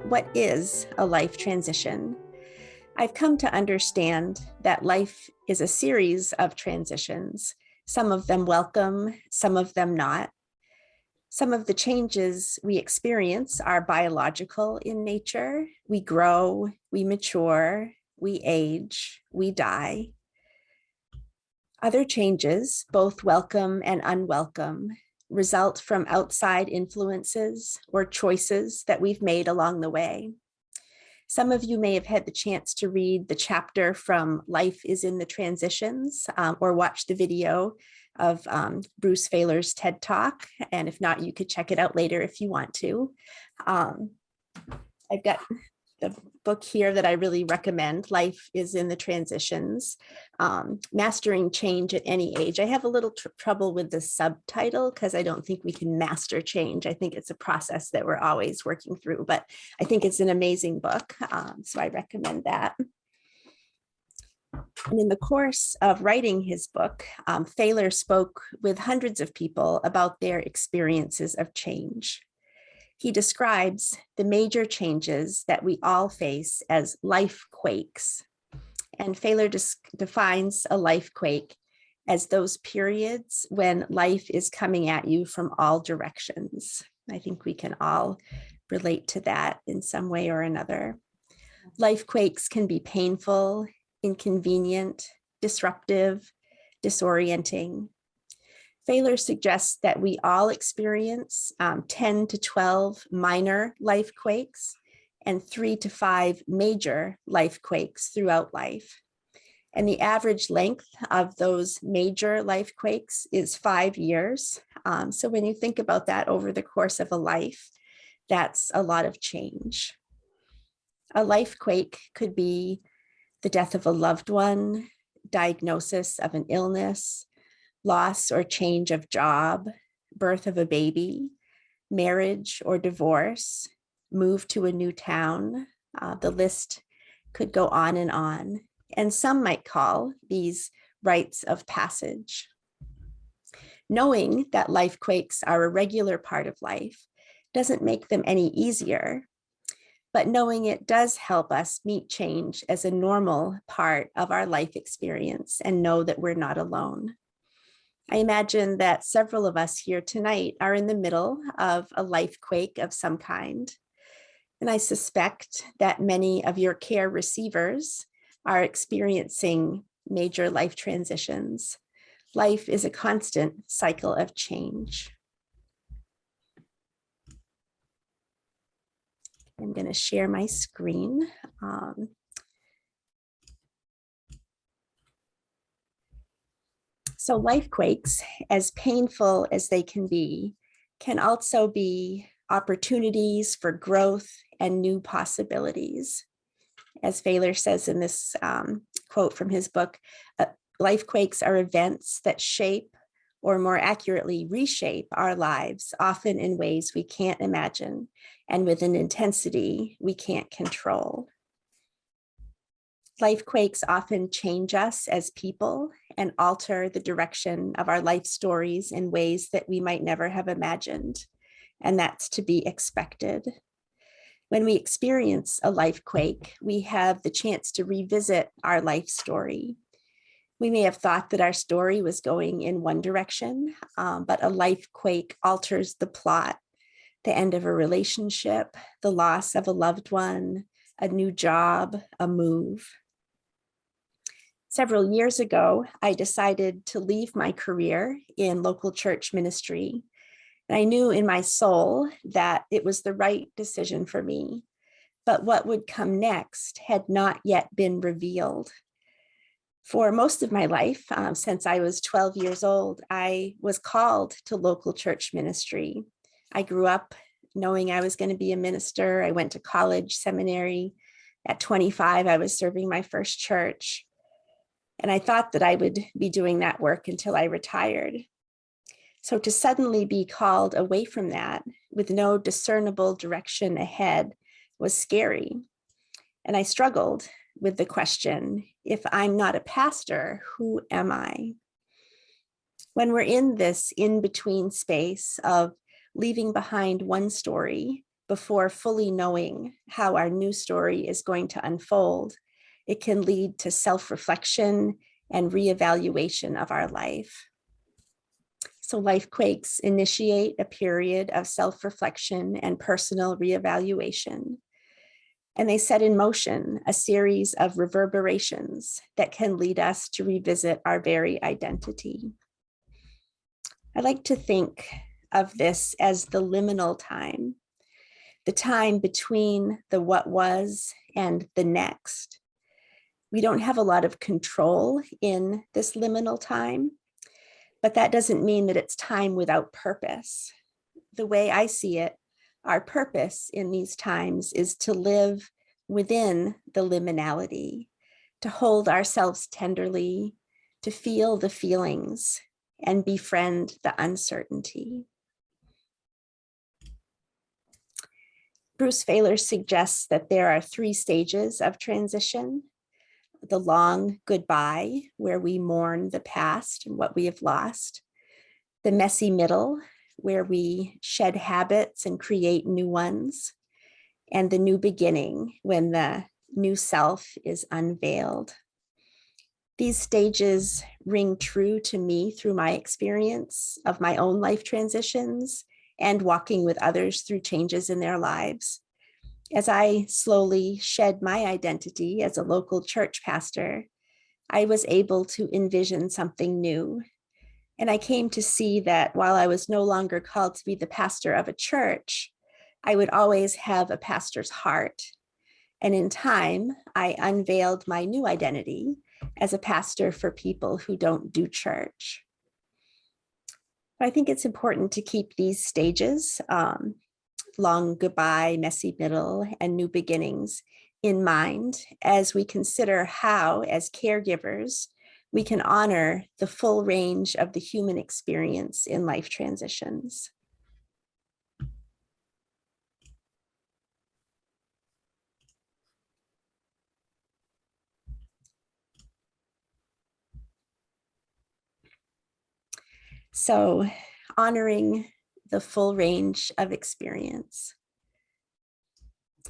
what is a life transition? I've come to understand that life is a series of transitions, some of them welcome, some of them not. Some of the changes we experience are biological in nature. We grow, we mature, we age, we die. Other changes, both welcome and unwelcome, result from outside influences or choices that we've made along the way. Some of you may have had the chance to read the chapter from Life is in the Transitions, or watch the video of Bruce Feiler's TED Talk. And if not, you could check it out later if you want to. I've got the book here that I really recommend, Life is in the Transitions, Mastering Change at Any Age. I have a little trouble with the subtitle because I don't think we can master change. I think it's a process that we're always working through, but I think it's an amazing book, so I recommend that. And in the course of writing his book, Feiler spoke with hundreds of people about their experiences of change. He describes the major changes that we all face as life quakes. And Feiler defines a life quake as those periods when life is coming at you from all directions. I think we can all relate to that in some way or another. Life quakes can be painful, inconvenient, disruptive, disorienting. Feiler suggests that we all experience 10 to 12 minor life quakes and 3 to 5 major life quakes throughout life. And the average length of those major life quakes is 5 years. So when you think about that over the course of a life, that's a lot of change. A life quake could be the death of a loved one, diagnosis of an illness, loss or change of job, birth of a baby, marriage or divorce, move to a new town. The list could go on. And some might call these rites of passage. Knowing that life quakes are a regular part of life doesn't make them any easier, but knowing it does help us meet change as a normal part of our life experience and know that we're not alone. I imagine that several of us here tonight are in the middle of a life quake of some kind. And I suspect that many of your care receivers are experiencing major life transitions. Life is a constant cycle of change. I'm going to share my screen. So life quakes, as painful as they can also be opportunities for growth and new possibilities. As Feiler says in this quote from his book, life quakes are events that shape, or more accurately, reshape our lives, often in ways we can't imagine and with an intensity we can't control. Life quakes often change us as people and alter the direction of our life stories in ways that we might never have imagined, and that's to be expected. When we experience a life quake, we have the chance to revisit our life story. We may have thought that our story was going in one direction, but a life quake alters the plot, the end of a relationship, the loss of a loved one, a new job, a move. Several years ago, I decided to leave my career in local church ministry. And I knew in my soul that it was the right decision for me, but what would come next had not yet been revealed. For most of my life, since I was 12 years old, I was called to local church ministry. I grew up knowing I was going to be a minister. I went to college, seminary. At 25, I was serving my first church. And I thought that I would be doing that work until I retired. So to suddenly be called away from that with no discernible direction ahead was scary. And I struggled with the question, if I'm not a pastor, who am I? When we're in this in-between space of leaving behind one story before fully knowing how our new story is going to unfold, it can lead to self-reflection and reevaluation of our life. So life quakes initiate a period of self-reflection and personal reevaluation. And they set in motion a series of reverberations that can lead us to revisit our very identity. I like to think of this as the liminal time, the time between the what was and the next. We don't have a lot of control in this liminal time, but that doesn't mean that it's time without purpose. The way I see it, our purpose in these times is to live within the liminality, to hold ourselves tenderly, to feel the feelings and befriend the uncertainty. Bruce Feiler suggests that there are 3 stages of transition: the long goodbye, where we mourn the past and what we have lost; the messy middle, where we shed habits and create new ones; and the new beginning, when the new self is unveiled. These stages ring true to me through my experience of my own life transitions and walking with others through changes in their lives. As I slowly shed my identity as a local church pastor, I was able to envision something new. And I came to see that while I was no longer called to be the pastor of a church, I would always have a pastor's heart. And in time, I unveiled my new identity as a pastor for people who don't do church. But I think it's important to keep these stages, long goodbye, messy middle, and new beginnings, in mind as we consider how, as caregivers, we can honor the full range of the human experience in life transitions. So, honoring the full range of experience.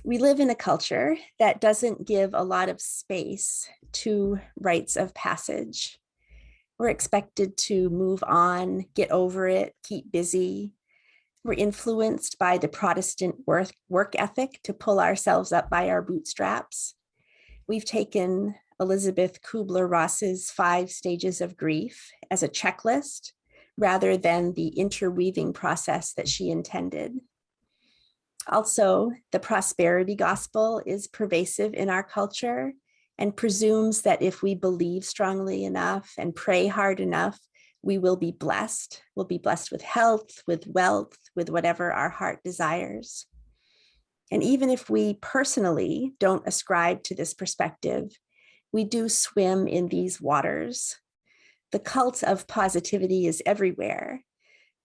We live in a culture that doesn't give a lot of space to rites of passage. We're expected to move on, get over it, keep busy. We're influenced by the Protestant work ethic to pull ourselves up by our bootstraps. We've taken Elizabeth Kubler-Ross's 5 stages of grief as a checklist, rather than the interweaving process that she intended. Also, the prosperity gospel is pervasive in our culture and presumes that if we believe strongly enough and pray hard enough, we will be blessed. We'll be blessed with health, with wealth, with whatever our heart desires. And even if we personally don't ascribe to this perspective, we do swim in these waters. The cult of positivity is everywhere,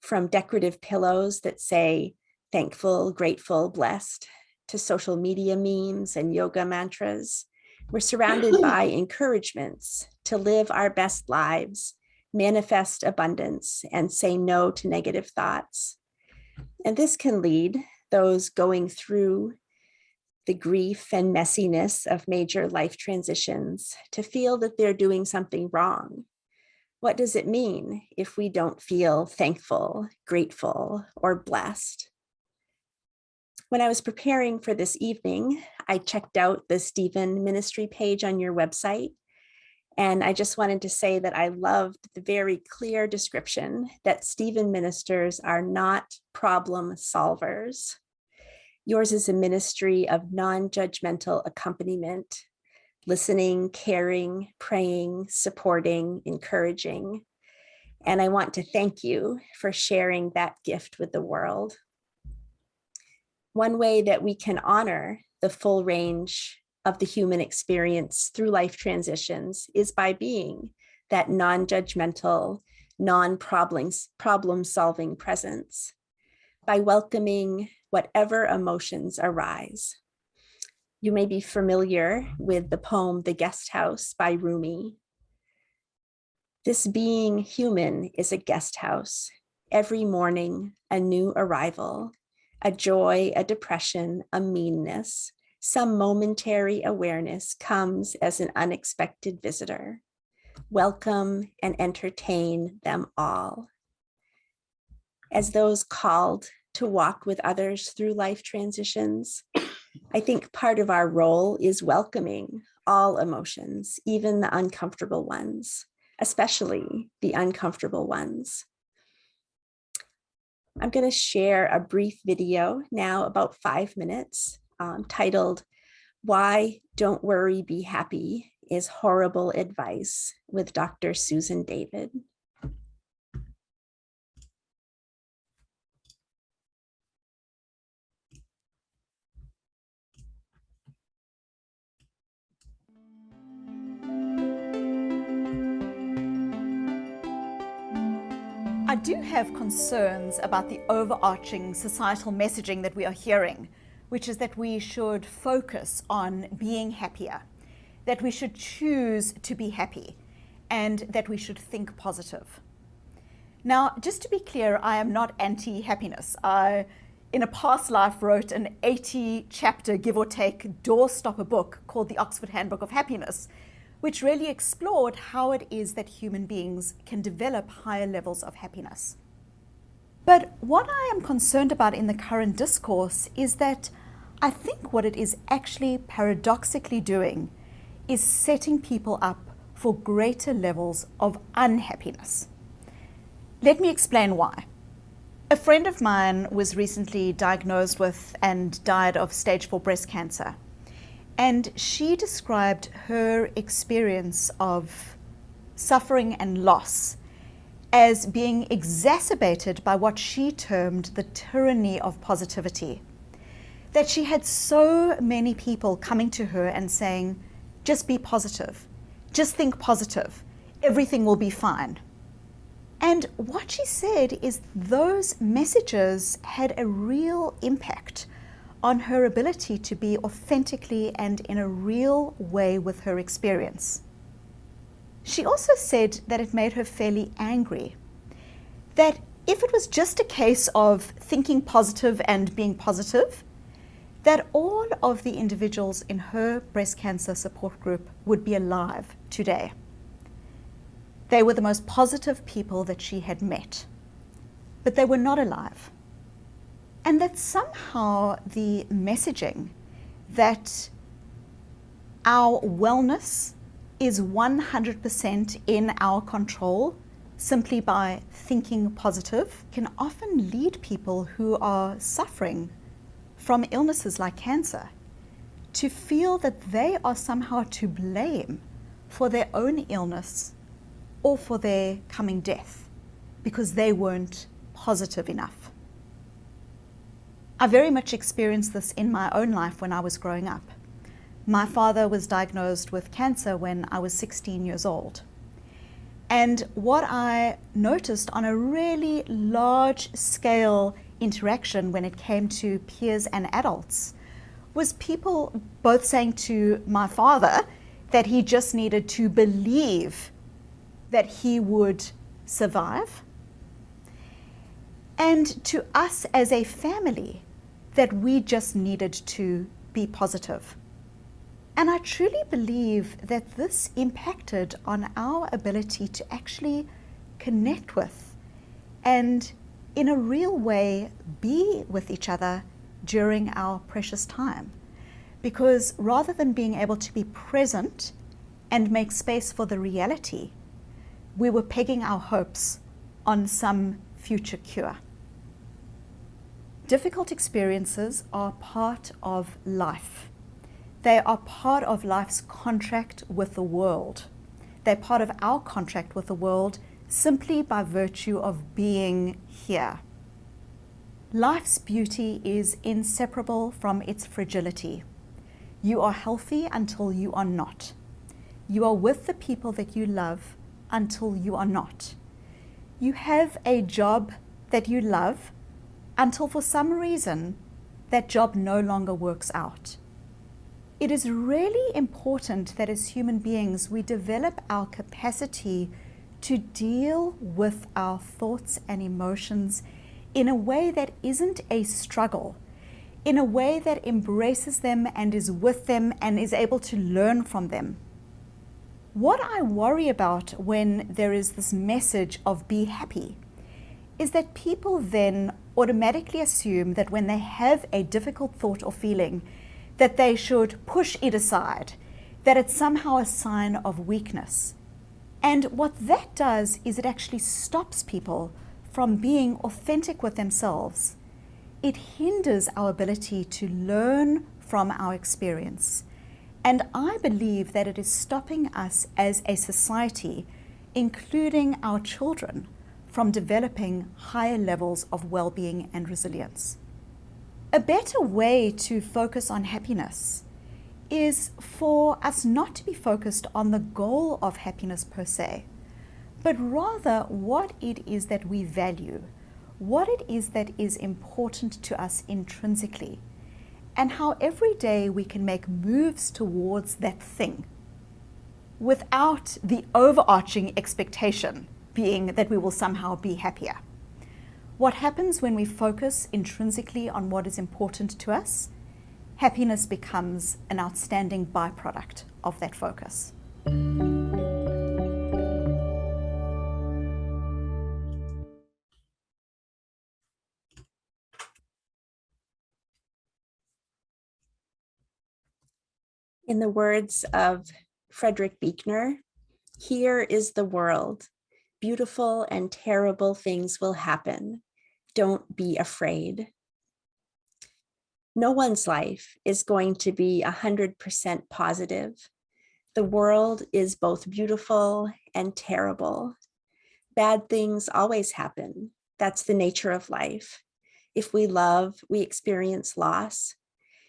from decorative pillows that say thankful, grateful, blessed, to social media memes and yoga mantras. We're surrounded by encouragements to live our best lives, manifest abundance, and say no to negative thoughts. And this can lead those going through the grief and messiness of major life transitions to feel that they're doing something wrong. What does it mean if we don't feel thankful, grateful, or blessed? When I was preparing for this evening, I checked out the Stephen ministry page on your website, and I just wanted to say that I loved the very clear description that Stephen ministers are not problem solvers. Yours is a ministry of non-judgmental accompaniment, listening, caring, praying, supporting, encouraging. And I want to thank you for sharing that gift with the world. One way that we can honor the full range of the human experience through life transitions is by being that non-judgmental, non-problem-solving presence, by welcoming whatever emotions arise. You may be familiar with the poem, The Guest House by Rumi. This being human is a guest house. Every morning, a new arrival, a joy, a depression, a meanness, some momentary awareness comes as an unexpected visitor. Welcome and entertain them all. As those called to walk with others through life transitions, I think part of our role is welcoming all emotions, even the uncomfortable ones, especially the uncomfortable ones. I'm going to share a brief video now, about 5 minutes, titled, "Why Don't Worry, Be Happy is Horrible Advice," with Dr. Susan David. I do have concerns about the overarching societal messaging that we are hearing, which is that we should focus on being happier, that we should choose to be happy, and that we should think positive. Now, just to be clear, I am not anti-happiness. I, in a past life, wrote an 80-chapter, give or take, doorstopper book called The Oxford Handbook of Happiness, which really explored how it is that human beings can develop higher levels of happiness. But what I am concerned about in the current discourse is that I think what it is actually paradoxically doing is setting people up for greater levels of unhappiness. Let me explain why. A friend of mine was recently diagnosed with and died of stage 4 breast cancer. And she described her experience of suffering and loss as being exacerbated by what she termed the tyranny of positivity. That she had so many people coming to her and saying, just be positive, just think positive, everything will be fine. And what she said is those messages had a real impact on her ability to be authentically and in a real way with her experience. She also said that it made her fairly angry, that if it was just a case of thinking positive and being positive, that all of the individuals in her breast cancer support group would be alive today. They were the most positive people that she had met, but they were not alive. And that somehow the messaging that our wellness is 100% in our control simply by thinking positive can often lead people who are suffering from illnesses like cancer to feel that they are somehow to blame for their own illness or for their coming death because they weren't positive enough. I very much experienced this in my own life when I was growing up. My father was diagnosed with cancer when I was 16 years old. And what I noticed on a really large scale interaction when it came to peers and adults was people both saying to my father that he just needed to believe that he would survive, and to us as a family that we just needed to be positive. And I truly believe that this impacted on our ability to actually connect with and in a real way be with each other during our precious time. Because rather than being able to be present and make space for the reality, we were pegging our hopes on some future cure. Difficult experiences are part of life. They are part of life's contract with the world. They're part of our contract with the world simply by virtue of being here. Life's beauty is inseparable from its fragility. You are healthy until you are not. You are with the people that you love until you are not. You have a job that you love until for some reason that job no longer works out. It is really important that as human beings we develop our capacity to deal with our thoughts and emotions in a way that isn't a struggle, in a way that embraces them and is with them and is able to learn from them. What I worry about when there is this message of be happy is that people then automatically assume that when they have a difficult thought or feeling, that they should push it aside, that it's somehow a sign of weakness. And what that does is it actually stops people from being authentic with themselves. It hinders our ability to learn from our experience. And I believe that it is stopping us as a society, including our children, from developing higher levels of well-being and resilience. A better way to focus on happiness is for us not to be focused on the goal of happiness per se, but rather what it is that we value, what it is that is important to us intrinsically, and how every day we can make moves towards that thing without the overarching expectation being that we will somehow be happier. What happens when we focus intrinsically on what is important to us? Happiness becomes an outstanding byproduct of that focus. In the words of Frederick Buechner, here is the world. Beautiful and terrible things will happen. Don't be afraid. No one's life is going to be 100% positive. The world is both beautiful and terrible. Bad things always happen. That's the nature of life. If we love, we experience loss.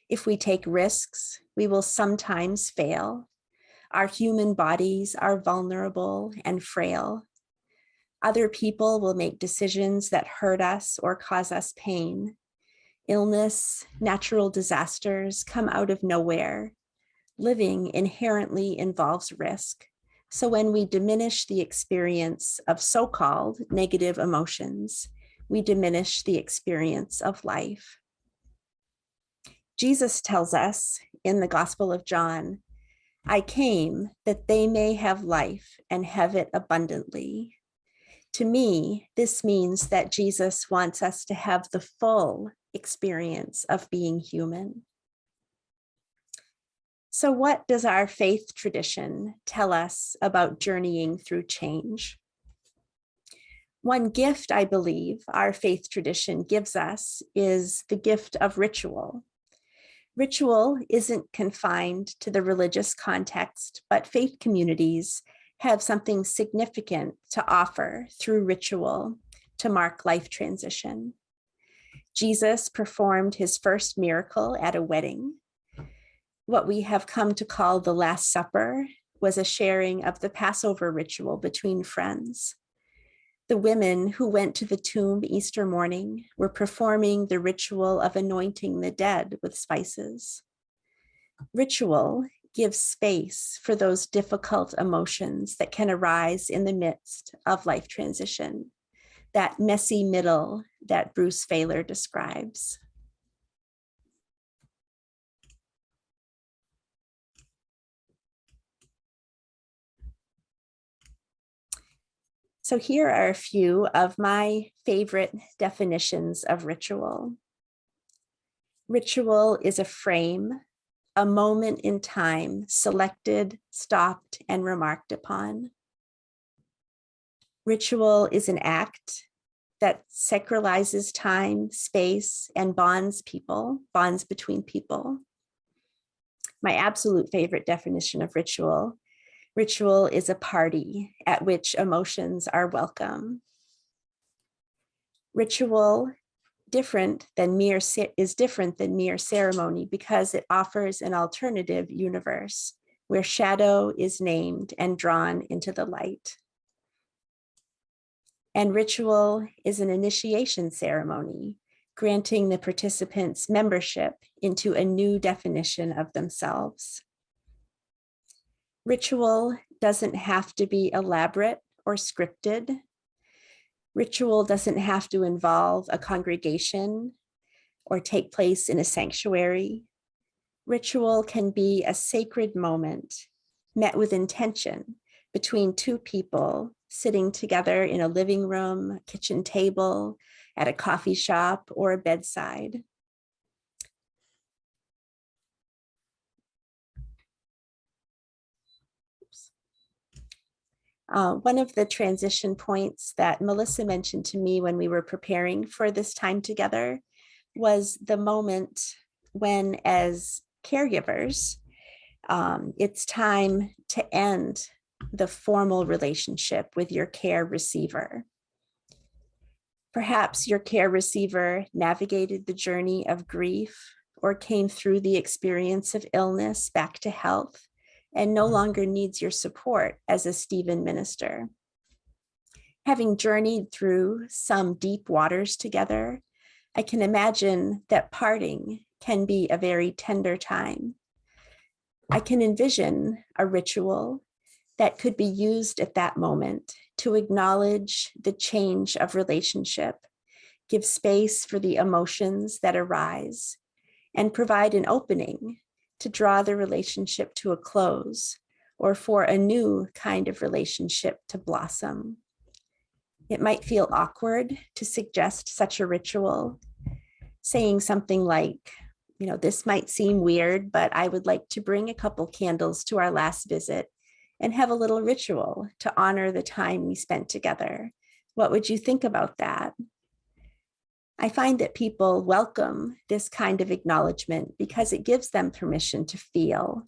If we take risks, we will sometimes fail. Our human bodies are vulnerable and frail. Other people will make decisions that hurt us or cause us pain. Illness, natural disasters come out of nowhere. Living inherently involves risk. So when we diminish the experience of so-called negative emotions, we diminish the experience of life. Jesus tells us in the Gospel of John, I came that they may have life and have it abundantly. To me, this means that Jesus wants us to have the full experience of being human. So what does our faith tradition tell us about journeying through change? One gift I believe our faith tradition gives us is the gift of ritual. Ritual isn't confined to the religious context, but faith communities have something significant to offer through ritual to mark life transition. Jesus performed his first miracle at a wedding. What we have come to call the Last Supper was a sharing of the Passover ritual between friends. The women who went to the tomb Easter morning were performing the ritual of anointing the dead with spices. Ritual gives space for those difficult emotions that can arise in the midst of life transition, that messy middle that Bruce Feiler describes. So here are a few of my favorite definitions of ritual. Ritual is a frame, a moment in time, selected, stopped, and remarked upon. Ritual is an act that sacralizes time, space, and bonds between people. My absolute favorite definition of ritual. Ritual is a party at which emotions are welcome. Ritual is different than mere ceremony because it offers an alternative universe where shadow is named and drawn into the light. And ritual is an initiation ceremony, granting the participants membership into a new definition of themselves. Ritual doesn't have to be elaborate or scripted. Ritual doesn't have to involve a congregation or take place in a sanctuary. Ritual can be a sacred moment met with intention between two people sitting together in a living room, kitchen table, at a coffee shop, or a bedside. One of the transition points that Melissa mentioned to me when we were preparing for this time together was the moment when, as caregivers, it's time to end the formal relationship with your care receiver. Perhaps your care receiver navigated the journey of grief or came through the experience of illness back to health and no longer needs your support as a Stephen minister. Having journeyed through some deep waters together, I can imagine that parting can be a very tender time. I can envision a ritual that could be used at that moment to acknowledge the change of relationship, give space for the emotions that arise, and provide an opening to draw the relationship to a close or for a new kind of relationship to blossom. It might feel awkward to suggest such a ritual, saying something like, this might seem weird, but I would like to bring a couple candles to our last visit and have a little ritual to honor the time we spent together. What would you think about that? I find that people welcome this kind of acknowledgement because it gives them permission to feel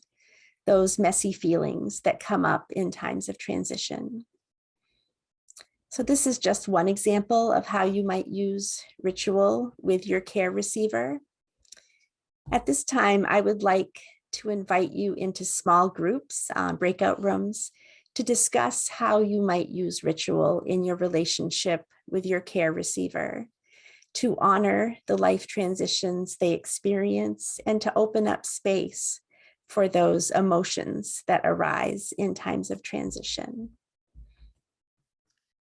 those messy feelings that come up in times of transition. So this is just one example of how you might use ritual with your care receiver. At this time, I would like to invite you into small groups, breakout rooms, to discuss how you might use ritual in your relationship with your care receiver, to honor the life transitions they experience, and to open up space for those emotions that arise in times of transition.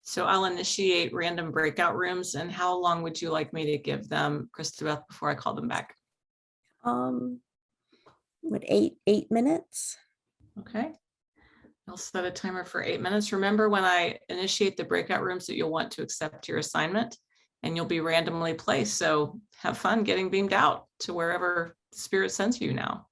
So I'll initiate random breakout rooms. And how long would you like me to give them, Kristabeth, before I call them back? 8 minutes? Okay. I'll set a timer for 8 minutes. Remember, when I initiate the breakout rooms, that you'll want to accept your assignment and you'll be randomly placed. So have fun getting beamed out to wherever the Spirit sends you now.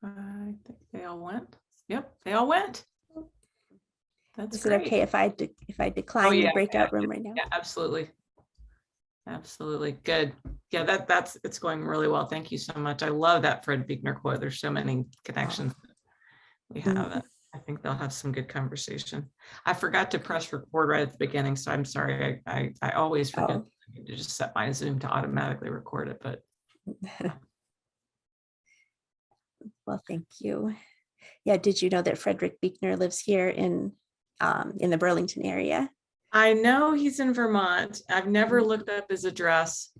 I think they all went. Yep, they all went. That's Is great. it okay if I decline the breakout room right now? Yeah, absolutely. Absolutely. Good. Yeah, that's it's going really well. Thank you so much. I love that Fred Buechner quote. There's so many connections we have. I think they'll have some good conversation. I forgot to press record right at the beginning, so I'm sorry. I always forget to just set my Zoom to automatically record it, but well, thank you. Yeah, did you know that Frederick Buechner lives here in the Burlington area? I know he's in Vermont. I've never looked up his address,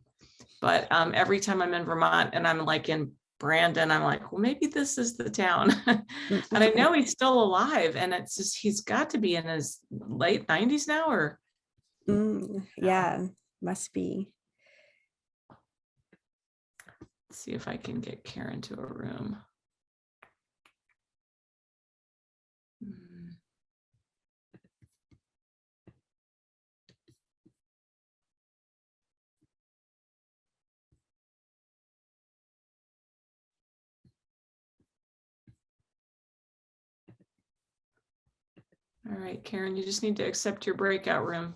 but every time I'm in Vermont and I'm like in Brandon, I'm like, well, maybe this is the town. And I know he's still alive, and it's just, he's got to be in his late 90s now, or yeah, must be. Let's see if I can get Karen to a room. All right, Karen, you just need to accept your breakout room.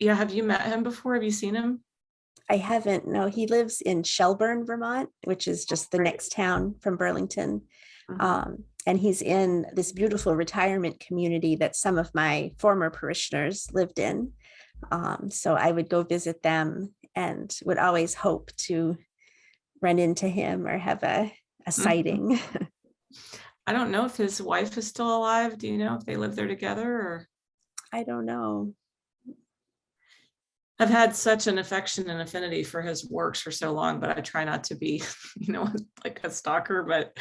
Yeah, have you met him before? Have you seen him? I haven't. No, he lives in Shelburne, Vermont, which is just the next town from Burlington. And he's in this beautiful retirement community that some of my former parishioners lived in. So I would go visit them and would always hope to run into him or have a sighting. I don't know if his wife is still alive. Do you know if they live there together or? I don't know. I've had such an affection and affinity for his works for so long, but I try not to be, like a stalker, but,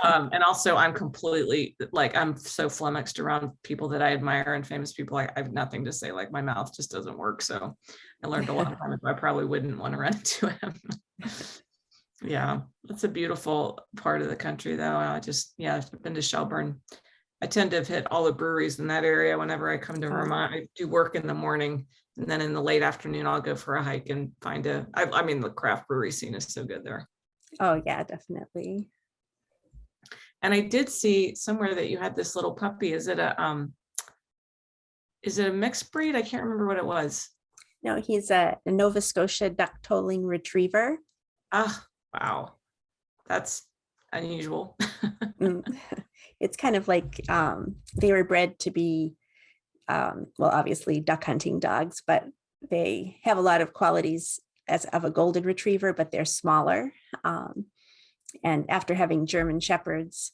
and also I'm completely like, I'm so flummoxed around people that I admire and famous people. I have nothing to say, like my mouth just doesn't work. So I learned a long time ago, I probably wouldn't want to run into him. Yeah, that's a beautiful part of the country though. I've been to Shelburne. I tend to have hit all the breweries in that area whenever I come to Vermont. I do work in the morning, and then in the late afternoon, I'll go for a hike and find the craft brewery scene is so good there. Oh yeah, definitely. And I did see somewhere that you had this little puppy. Is it a mixed breed? I can't remember what it was. No, he's a Nova Scotia duck-tolling retriever. Ah, wow. That's unusual. It's kind of like they were bred to be, obviously duck hunting dogs, but they have a lot of qualities as of a golden retriever, but they're smaller. And after having German Shepherds,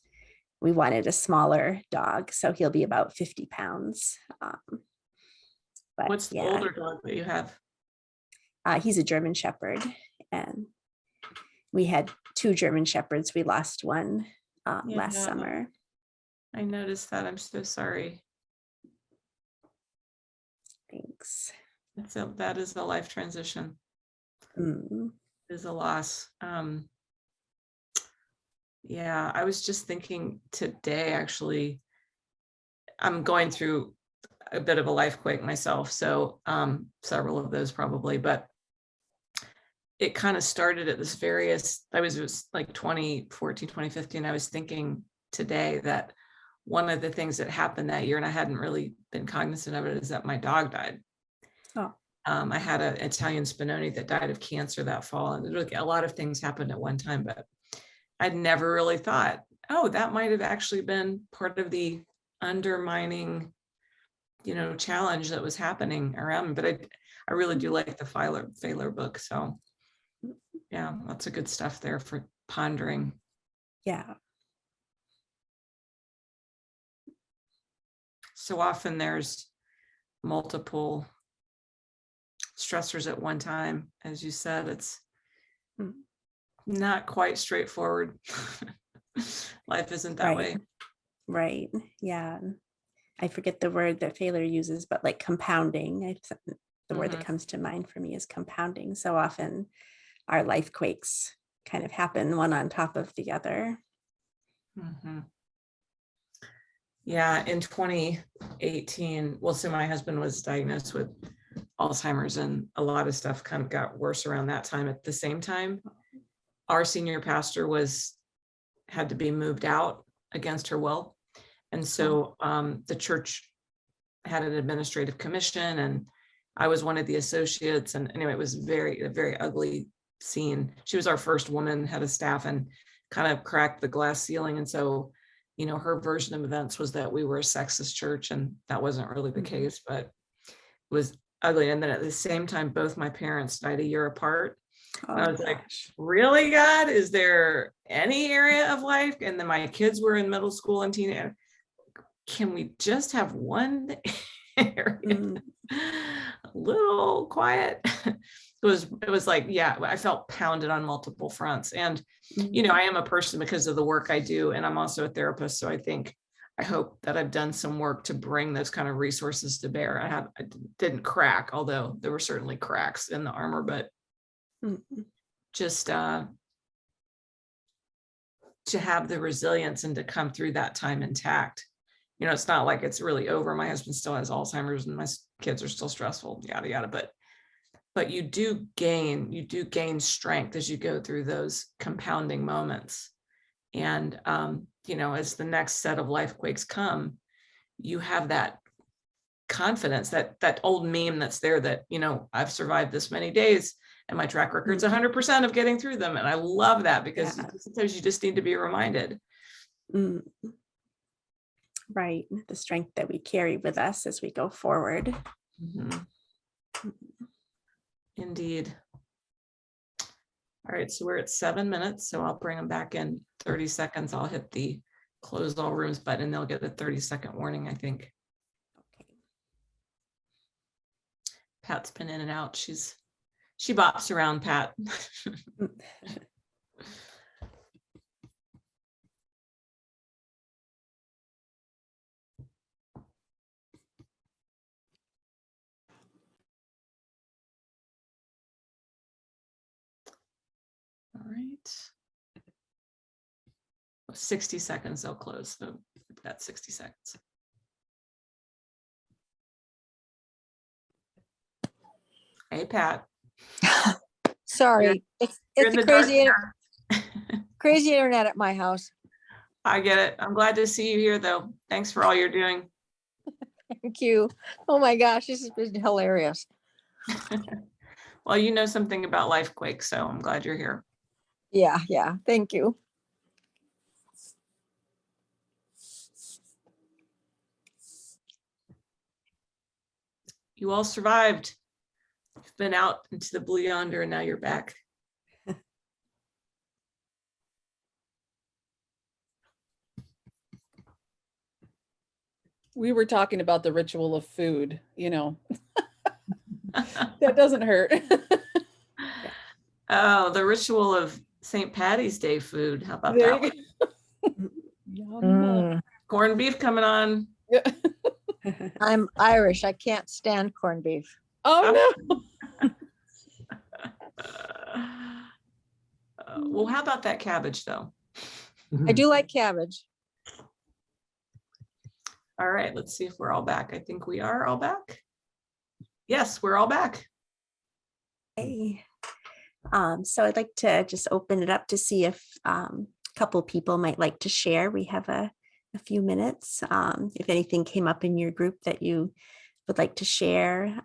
we wanted a smaller dog. So he'll be about 50 pounds. But what's the older dog that you have? He's a German Shepherd. And we had 2 German Shepherds. We lost one last summer. I noticed that. I'm so sorry. Thanks. That is a life transition. Mm. It is a loss. Yeah, I was just thinking today, actually, I'm going through a bit of a life quake myself. So several of those probably, but it kind of started at this it was like 2014, 2015. I was thinking today that one of the things that happened that year, and I hadn't really been cognizant of it, is that my dog died. Oh. I had an Italian Spinoni that died of cancer that fall, and a lot of things happened at one time, but I'd never really thought, oh, that might have actually been part of the undermining, challenge that was happening around me. But I really do like the Failer book. So yeah, lots of good stuff there for pondering. Yeah. So often there's multiple stressors at one time. As you said, it's not quite straightforward. Life isn't that way. Right. Yeah. I forget the word that Thaler uses, but like compounding. The word that comes to mind for me is compounding. So often our life quakes kind of happen one on top of the other. Mm-hmm. Yeah, in 2018, so my husband was diagnosed with Alzheimer's, and a lot of stuff kind of got worse around that time. At the same time, our senior pastor had to be moved out against her will. And so the church had an administrative commission, and I was one of the associates. And anyway, it was a very ugly scene. She was our first woman head of staff and kind of cracked the glass ceiling. And so, her version of events was that we were a sexist church, and that wasn't really the case, but it was ugly. And then at the same time, both my parents died a year apart. And I was like, really, God, is there any area of life? And then my kids were in middle school and teenage. Can we just have one area a little quiet? It was like, yeah, I felt pounded on multiple fronts. And, I am a person because of the work I do, and I'm also a therapist. So I hope that I've done some work to bring those kind of resources to bear. I didn't crack, although there were certainly cracks in the armor, but just to have the resilience and to come through that time intact. It's not like it's really over. My husband still has Alzheimer's and my kids are still stressful, yada, yada. But you do gain strength as you go through those compounding moments. And, as the next set of life quakes come, you have that confidence, that old meme that's there that, I've survived this many days and my track record's 100% of getting through them. And I love that because sometimes you just need to be reminded. Right. The strength that we carry with us as we go forward. Mm-hmm. Indeed. All right, so we're at 7 minutes, so I'll bring them back in 30 seconds. I'll hit the close all rooms button and they'll get a 30-second warning, I think. Okay. Pat's been in and out. She bops around, Pat. All right. 60 seconds, they'll close. So that's 60 seconds. Hey, Pat. Sorry, it's You're in the the dark crazy internet at my house. I get it. I'm glad to see you here, though. Thanks for all you're doing. Thank you. Oh my gosh, this has been hilarious. Well, you know something about LifeQuake, so I'm glad you're here. Yeah. Thank you. You all survived. You've been out into the blue yonder and now you're back. We were talking about the ritual of food, you know. That doesn't hurt. Oh, the ritual of St. Patty's Day food. How about There that? you go. Mm. Corned beef coming on. Yeah. I'm Irish. I can't stand corned beef. Oh no. Well, how about that cabbage, though? I do like cabbage. All right, let's see if we're all back. I think we are all back. Yes, we're all back. Okay. So I'd like to just open it up to see if a couple people might like to share. We have a few minutes. If anything came up in your group that you would like to share,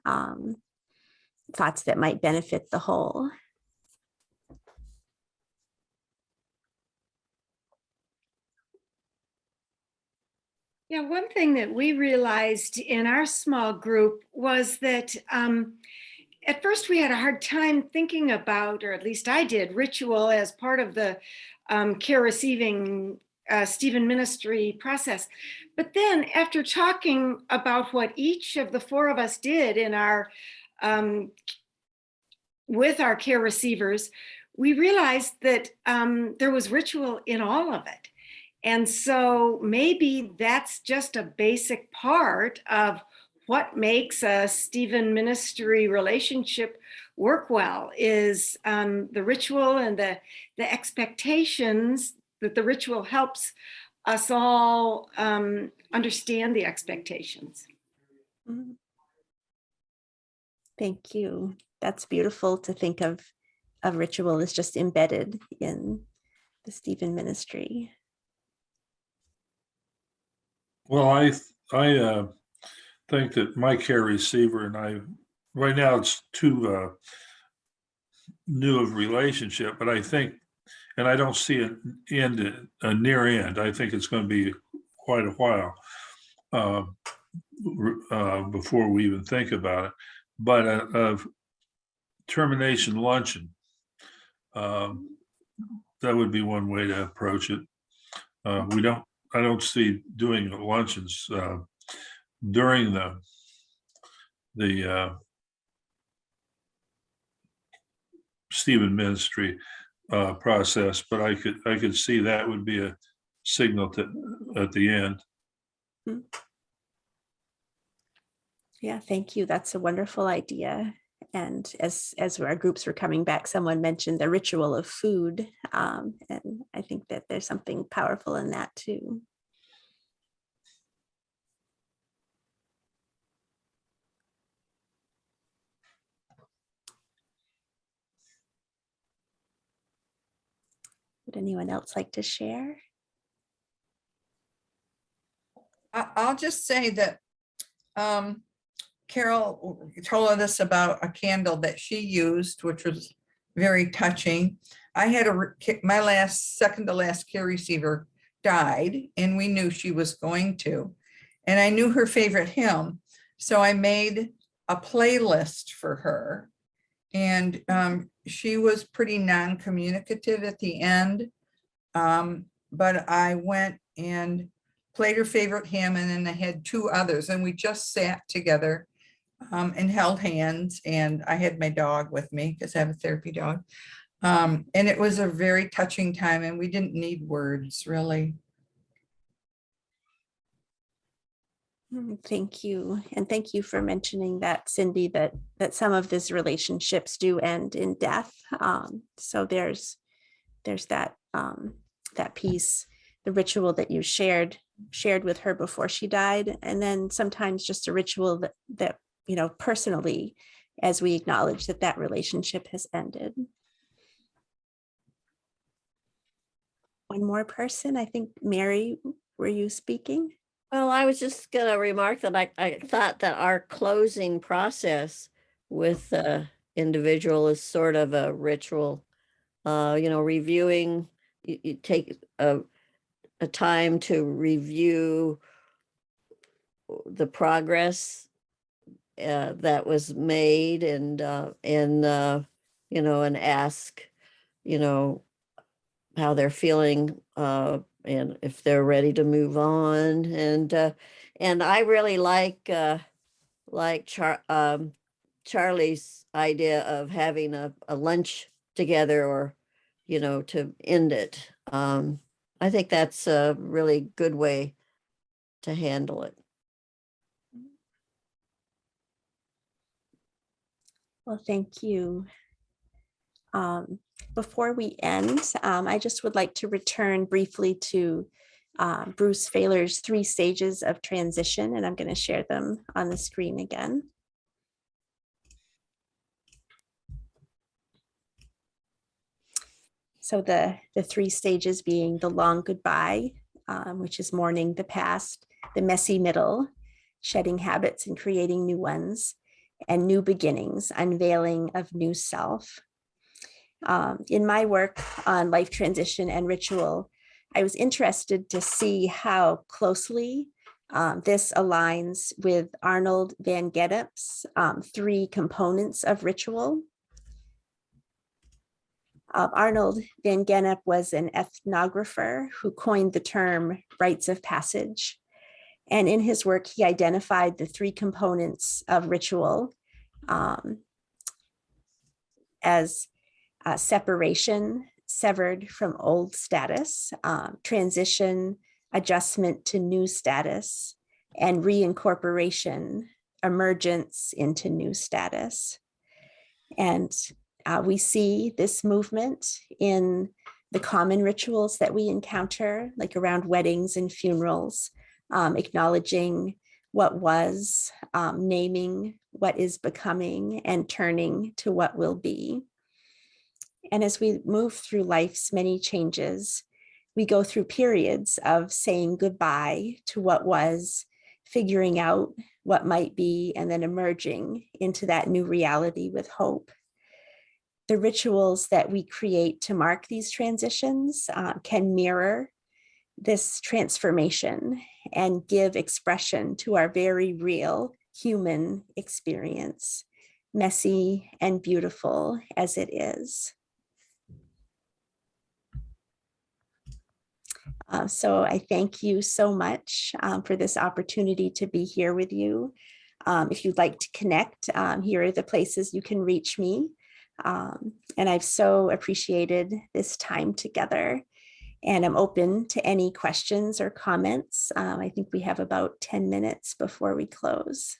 thoughts that might benefit the whole. Yeah, one thing that we realized in our small group was that at first we had a hard time thinking about, or at least I did, ritual as part of the care receiving Stephen ministry process. But then after talking about what each of the four of us did in our with our care receivers, we realized that there was ritual in all of it. And so maybe that's just a basic part of what makes a Stephen ministry relationship work well is the ritual and the expectations that the ritual helps us all understand the expectations. Thank you. That's beautiful to think of a ritual as just embedded in the Stephen ministry. Well, I think that my care receiver and I, right now it's too new of relationship, but I think, and I don't see a near end. I think it's going to be quite a while before we even think about it. But a termination luncheon, that would be one way to approach it. I don't see doing luncheons during the Stephen ministry process, but I could see that would be a signal at the end. Yeah, thank you. That's a wonderful idea. And as our groups were coming back, someone mentioned the ritual of food. And I think that there's something powerful in that too. Would anyone else like to share? I'll just say that Carol told us about a candle that she used, which was very touching. I had my second to last care receiver died, and we knew she was going to, and I knew her favorite hymn, so I made a playlist for her. And she was pretty non-communicative at the end. But I went and played her favorite hymn, and then I had two others, and we just sat together and held hands. And I had my dog with me because I have a therapy dog. And it was a very touching time, and we didn't need words, really. Thank you. And thank you for mentioning that, Cindy, that some of these relationships do end in death. So there's that that piece, the ritual that you shared with her before she died, and then sometimes just a ritual that you know, personally, as we acknowledge that relationship has ended. One more person, I think, Mary, were you speaking? Well, I was just going to remark that I thought that our closing process with the individual is sort of a ritual. You know, reviewing, you take a time to review the progress that was made, and you know, and ask, you know, how they're feeling, and if they're ready to move on. And I really like Charlie's idea of having a lunch together, or, you know, to end it. I think that's a really good way to handle it. Well, thank you. Before we end, I just would like to return briefly to Bruce Failer's 3 stages of transition, and I'm going to share them on the screen again. So the 3 stages being the long goodbye, which is mourning the past, the messy middle, shedding habits and creating new ones, and new beginnings, unveiling of new self. In my work on life transition and ritual, I was interested to see how closely this aligns with Arnold van Gennep's 3 components of ritual. Arnold van Gennep was an ethnographer who coined the term rites of passage. And in his work, he identified the 3 components of ritual as separation, severed from old status, transition, adjustment to new status, and reincorporation, emergence into new status. And we see this movement in the common rituals that we encounter, like around weddings and funerals, acknowledging what was, naming what is becoming, and turning to what will be. And as we move through life's many changes, we go through periods of saying goodbye to what was, figuring out what might be, and then emerging into that new reality with hope. The rituals that we create to mark these transitions can mirror this transformation and give expression to our very real human experience, messy and beautiful as it is. So I thank you so much for this opportunity to be here with you. If you'd like to connect, here are the places you can reach me. And I've so appreciated this time together, and I'm open to any questions or comments. I think we have about 10 minutes before we close.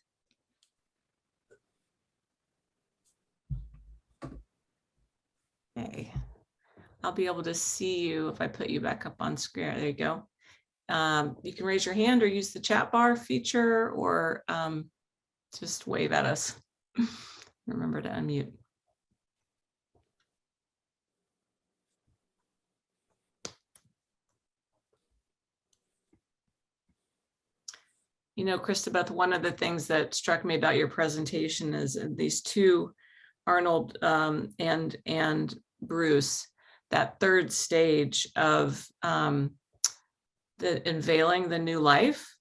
Okay. I'll be able to see you if I put you back up on screen. There you go. You can raise your hand or use the chat bar feature, or just wave at us. Remember to unmute. You know, Kristabeth, one of the things that struck me about your presentation is these 2, Arnold and Bruce, that 3rd stage of the unveiling the new life.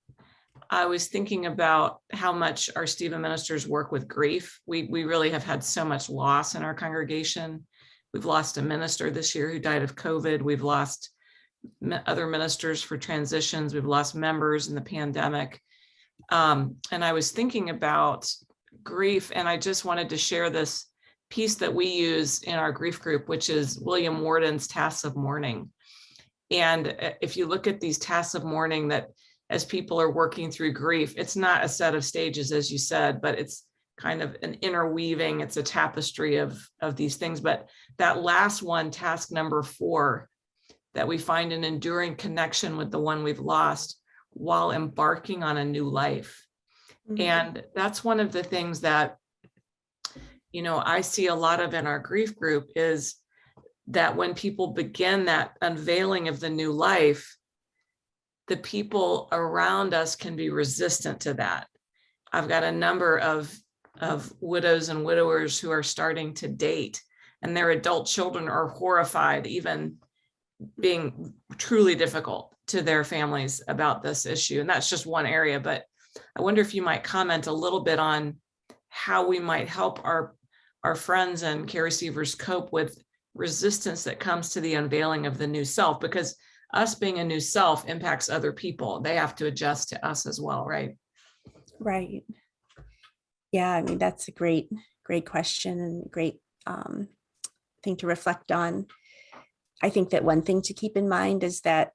I was thinking about how much our Stephen ministers work with grief. We really have had so much loss in our congregation. We've lost a minister this year who died of COVID. We've lost other ministers for transitions. We've lost members in the pandemic. And I was thinking about grief, and I just wanted to share this piece that we use in our grief group, which is William Worden's Tasks of Mourning. And if you look at these tasks of mourning, that as people are working through grief, it's not a set of stages, as you said, but it's kind of an interweaving, it's a tapestry of these things. But that last one, task number 4, that we find an enduring connection with the one we've lost while embarking on a new life. Mm-hmm. And that's one of the things that, you know, I see a lot of in our grief group, is that when people begin that unveiling of the new life, the people around us can be resistant to that. I've got a number of widows and widowers who are starting to date, and their adult children are horrified, even being truly difficult to their families about this issue. And that's just one area, but I wonder if you might comment a little bit on how we might help our friends and care receivers cope with resistance that comes to the unveiling of the new self, because us being a new self impacts other people. They have to adjust to us as well, right? Right. Yeah, I mean, that's a great question, and great thing to reflect on. I think that one thing to keep in mind is that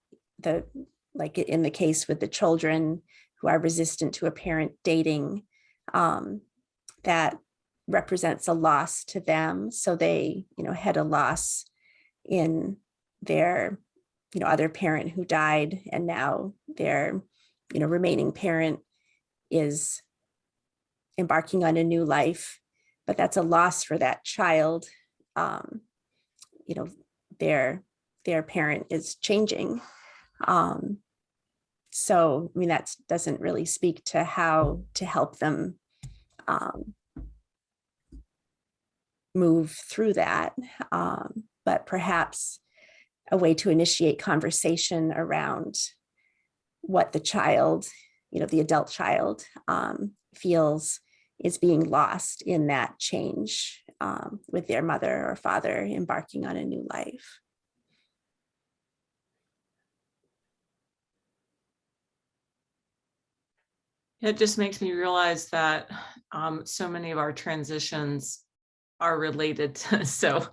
like in the case with the children who are resistant to a parent dating, that represents a loss to them. So they, had a loss in their, other parent who died, and now their, remaining parent is embarking on a new life, but that's a loss for that child. Their parent is changing. So, I mean, that doesn't really speak to how to help them move through that. But perhaps a way to initiate conversation around what the child, the adult child, feels is being lost in that change with their mother or father embarking on a new life. It just makes me realize that so many of our transitions are related to, so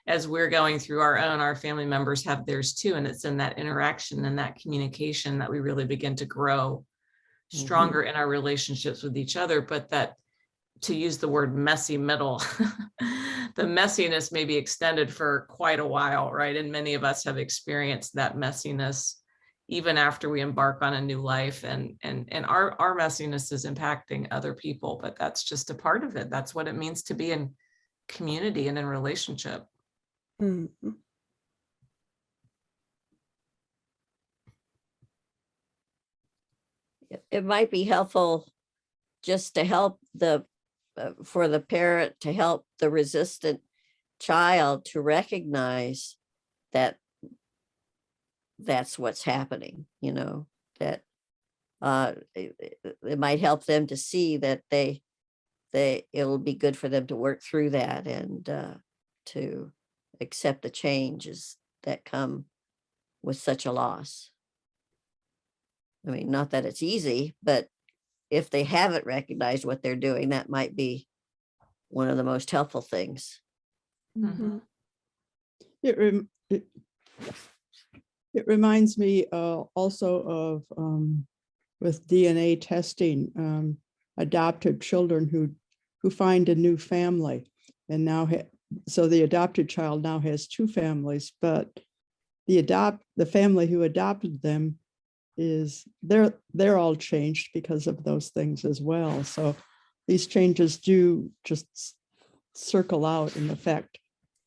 as we're going through our family members have theirs too. And it's in that interaction and that communication that we really begin to grow stronger in our relationships with each other. But that, to use the word messy middle, the messiness may be extended for quite a while, right? And many of us have experienced that messiness even after we embark on a new life, and our messiness is impacting other people, but that's just a part of it. That's what it means to be in community and in relationship. Mm-hmm. It might be helpful just to help for the parent to help the resistant child to recognize that that's what's happening, that it might help them to see that it'll be good for them to work through that and to accept the changes that come with such a loss. I mean, not that it's easy, but if they haven't recognized what they're doing, that might be one of the most helpful things. Mm-hmm. It reminds me also of with DNA testing, adopted children who find a new family, and now so the adopted child now has 2 families, but the family who adopted them they're all changed because of those things as well. So these changes do just circle out and affect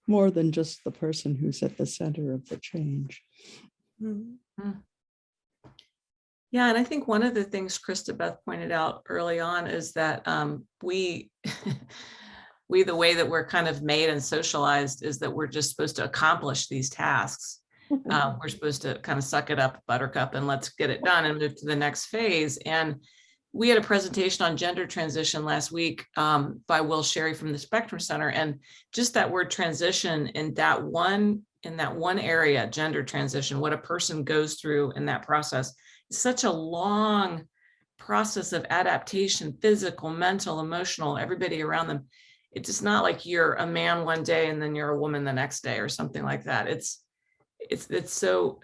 more than just the person who's at the center of the change. Mm-hmm. Yeah, and I think one of the things Kristabeth pointed out early on is that we the way that we're kind of made and socialized is that we're just supposed to accomplish these tasks. We're supposed to kind of suck it up, buttercup, and let's get it done and move to the next phase. And we had a presentation on gender transition last week by Will Sherry from the Spectrum Center. And just that word transition in that one area, gender transition, what a person goes through in that process is such a long process of adaptation, physical, mental, emotional, everybody around them. It's just not like you're a man one day and then you're a woman the next day or something like that. It's so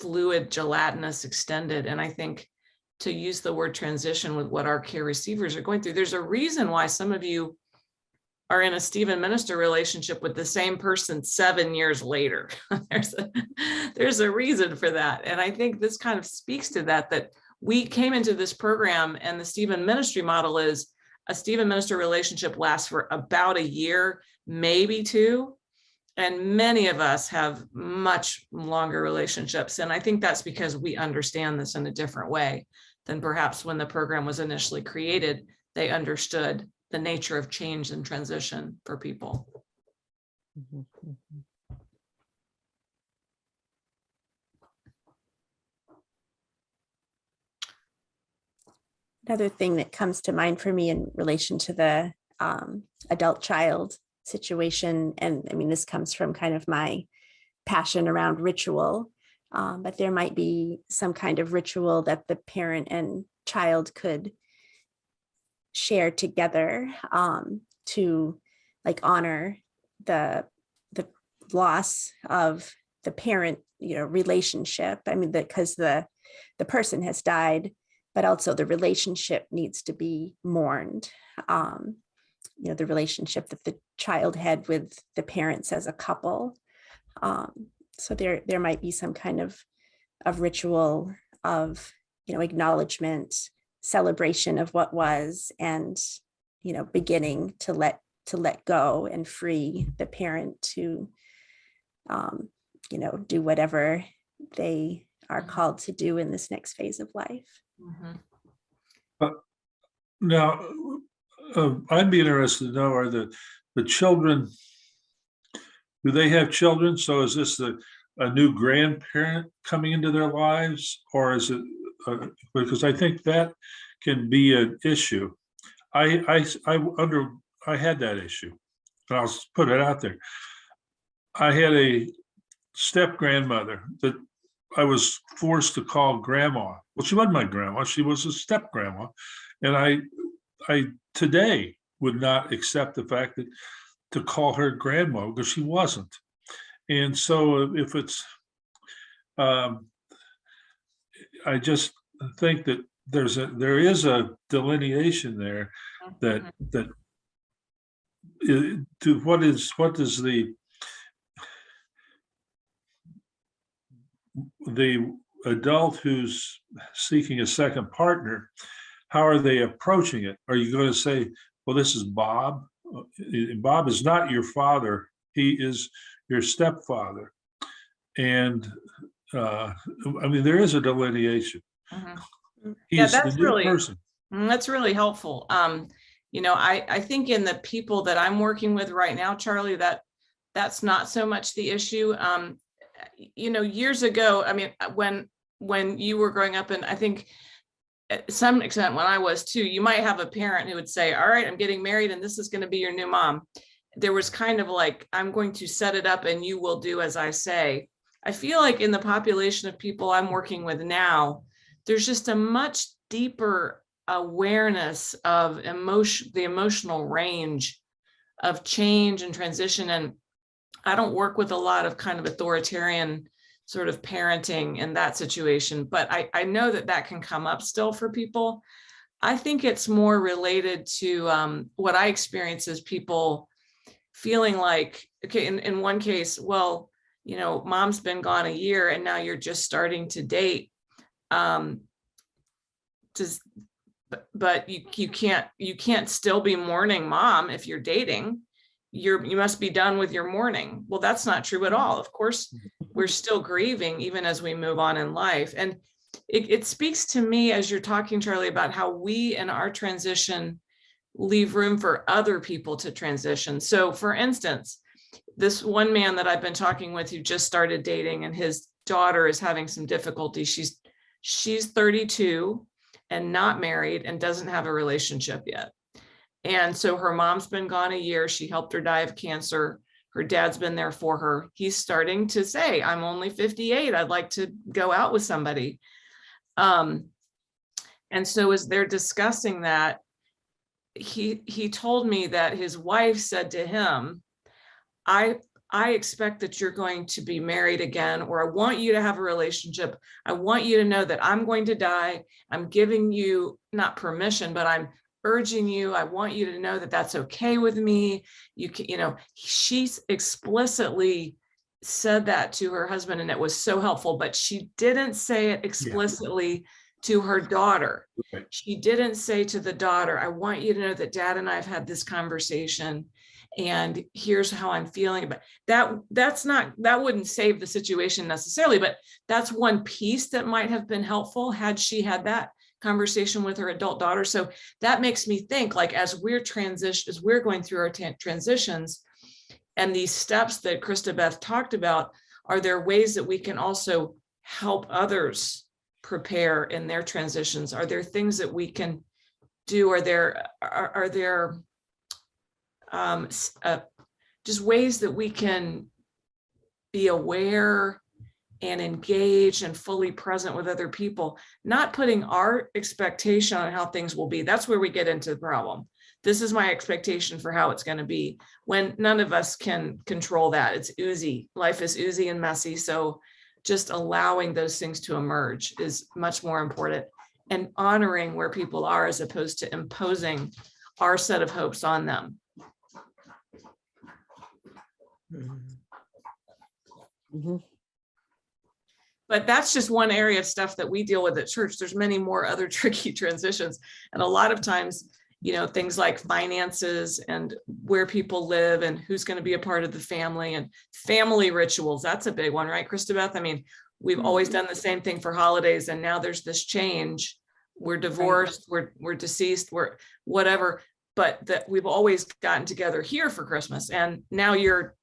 fluid, gelatinous, extended. And I think to use the word transition with what our care receivers are going through, there's a reason why some of you are in a Stephen Minister relationship with the same person 7 years later. There's a reason for that. And I think this kind of speaks to that we came into this program, and the Stephen Ministry model is a Stephen Minister relationship lasts for about a year, maybe 2. And many of us have much longer relationships. And I think that's because we understand this in a different way than perhaps when the program was initially created. They understood the nature of change and transition for people. Another thing that comes to mind for me in relation to the adult child situation, and I mean, this comes from kind of my passion around ritual, but there might be some kind of ritual that the parent and child could share together to like honor the loss of the parent, relationship. I mean, because the person has died, but also the relationship needs to be mourned. The relationship that the child had with the parents as a couple. So there might be some kind of ritual of, acknowledgement, celebration of what was, and, beginning to let go and free the parent to, do whatever they are called to do in this next phase of life. Now, I'd be interested to know, are the children, do they have children? So is this a new grandparent coming into their lives, or is it, because I think that can be an issue. I had that issue, and I'll put it out there. I had a step grandmother that I was forced to call grandma. Well, she wasn't my grandma, she was a step grandma. And I today would not accept the fact that to call her grandma, because she wasn't. And so if it's, I just think that there is a delineation there that to what is the adult who's seeking a second partner, how are they approaching it? Are you going to say, well, this is Bob? Bob is not your father. He is your stepfather. And I mean, there is a delineation. He's the new person. That's really helpful. I think in the people that I'm working with right now, Charlie, that's not so much the issue. Years ago, I mean, when you were growing up, and I think at some extent when I was too, you might have a parent who would say, all right, I'm getting married and this is going to be your new mom. There was kind of like, I'm going to set it up and you will do as I say. I feel like in the population of people I'm working with now, there's just a much deeper awareness of the emotional range of change and transition. And I don't work with a lot of kind of authoritarian sort of parenting in that situation, but I know that can come up still for people. I think it's more related to what I experience as people feeling like, okay, in one case, well, mom's been gone a year and now you're just starting to date. But you can't still be mourning mom if you're dating. You must be done with your mourning. Well, that's not true at all. Of course, we're still grieving even as we move on in life. And it speaks to me as you're talking, Charlie, about how we in our transition leave room for other people to transition. So for instance, this one man that I've been talking with who just started dating, and his daughter is having some difficulty. She's 32 and not married and doesn't have a relationship yet. And so her mom's been gone a year. She helped her die of cancer. Her dad's been there for her. He's starting to say, I'm only 58. I'd like to go out with somebody. And so as they're discussing that, he told me that his wife said to him, I expect that you're going to be married again, or I want you to have a relationship. I want you to know that I'm going to die. I'm giving you not permission, but I'm urging you. I want you to know that that's okay with me. She's explicitly said that to her husband, and it was so helpful, but she didn't say it explicitly to her daughter. Right. She didn't say to the daughter, I want you to know that Dad and I have had this conversation, and here's how I'm feeling about that. That wouldn't save the situation necessarily, but that's one piece that might have been helpful had she had that conversation with her adult daughter. So that makes me think, like, as we're going through our transitions and these steps that Kristabeth talked about, are there ways that we can also help others prepare in their transitions? Are there things that we can do? Are there just ways that we can be aware and engage and fully present with other people, not putting our expectation on how things will be? That's where we get into the problem. This is my expectation for how it's going to be, when none of us can control that. It's oozy. Life is oozy and messy. So just allowing those things to emerge is much more important, and honoring where people are as opposed to imposing our set of hopes on them. Mhm. But that's just one area of stuff that we deal with at church. There's many more other tricky transitions. And a lot of times, things like finances and where people live and who's going to be a part of the family and family rituals. That's a big one, right, Kristabeth? I mean, we've always done the same thing for holidays, and now there's this change. We're divorced, we're deceased, we're whatever, but that we've always gotten together here for Christmas, and now you're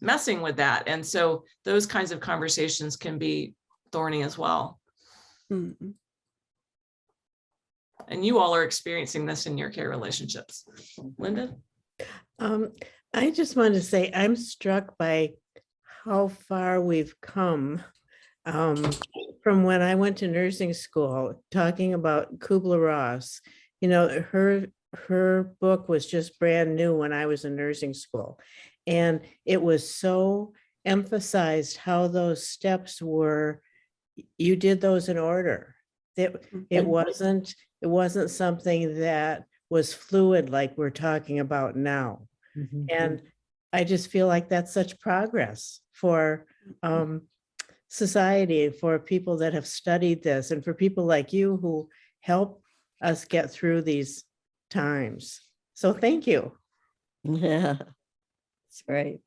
messing with that. And so those kinds of conversations can be thorny as well. Mm-hmm. And you all are experiencing this in your care relationships. Linda? I just want to say I'm struck by how far we've come from when I went to nursing school, talking about Kubler-Ross. Her book was just brand new when I was in nursing school. And it was so emphasized how those steps were, you did those in order. It wasn't something that was fluid like we're talking about now. Mhm. And I just feel like that's such progress for society, for people that have studied this, and for people like you who help us get through these times. So thank you. Yeah, that's right.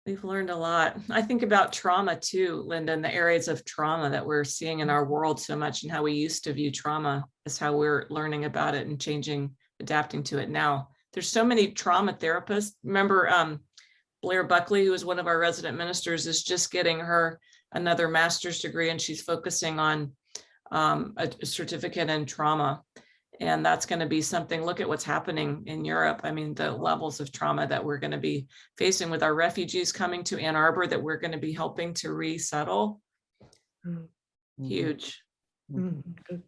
We've learned a lot. I think about trauma too, Linda, and the areas of trauma that we're seeing in our world so much, and how we used to view trauma is how we're learning about it and changing, adapting to it now. There's so many trauma therapists. Remember Blair Buckley, who was one of our resident ministers, is just getting her another master's degree, and she's focusing on a certificate in trauma. And that's going to be something. Look at what's happening in Europe. I mean, the levels of trauma that we're going to be facing with our refugees coming to Ann Arbor that we're going to be helping to resettle. Mhm. Huge. Mhm. Good.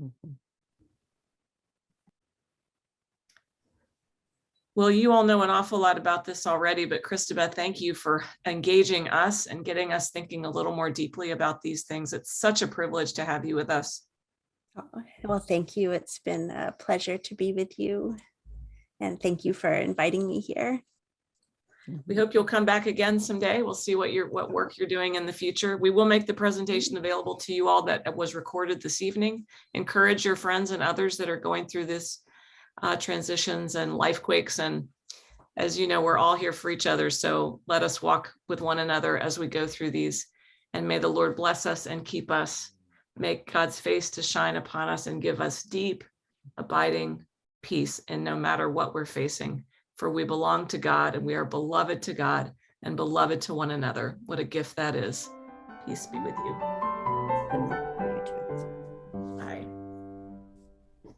Mhm. Well, you all know an awful lot about this already, but Kristabeth, thank you for engaging us and getting us thinking a little more deeply about these things. It's such a privilege to have you with us. Oh, well, thank you. It's been a pleasure to be with you. And thank you for inviting me here. We hope you'll come back again someday. We'll see what work you're doing in the future. We will make the presentation available to you all that was recorded this evening. Encourage your friends and others that are going through this transitions and life quakes. And as you know, we're all here for each other. So let us walk with one another as we go through these. And may the Lord bless us and keep us. Make God's face to shine upon us and give us deep, abiding peace in no matter what we're facing, for we belong to God and we are beloved to God and beloved to one another. What a gift that is. Peace be with you.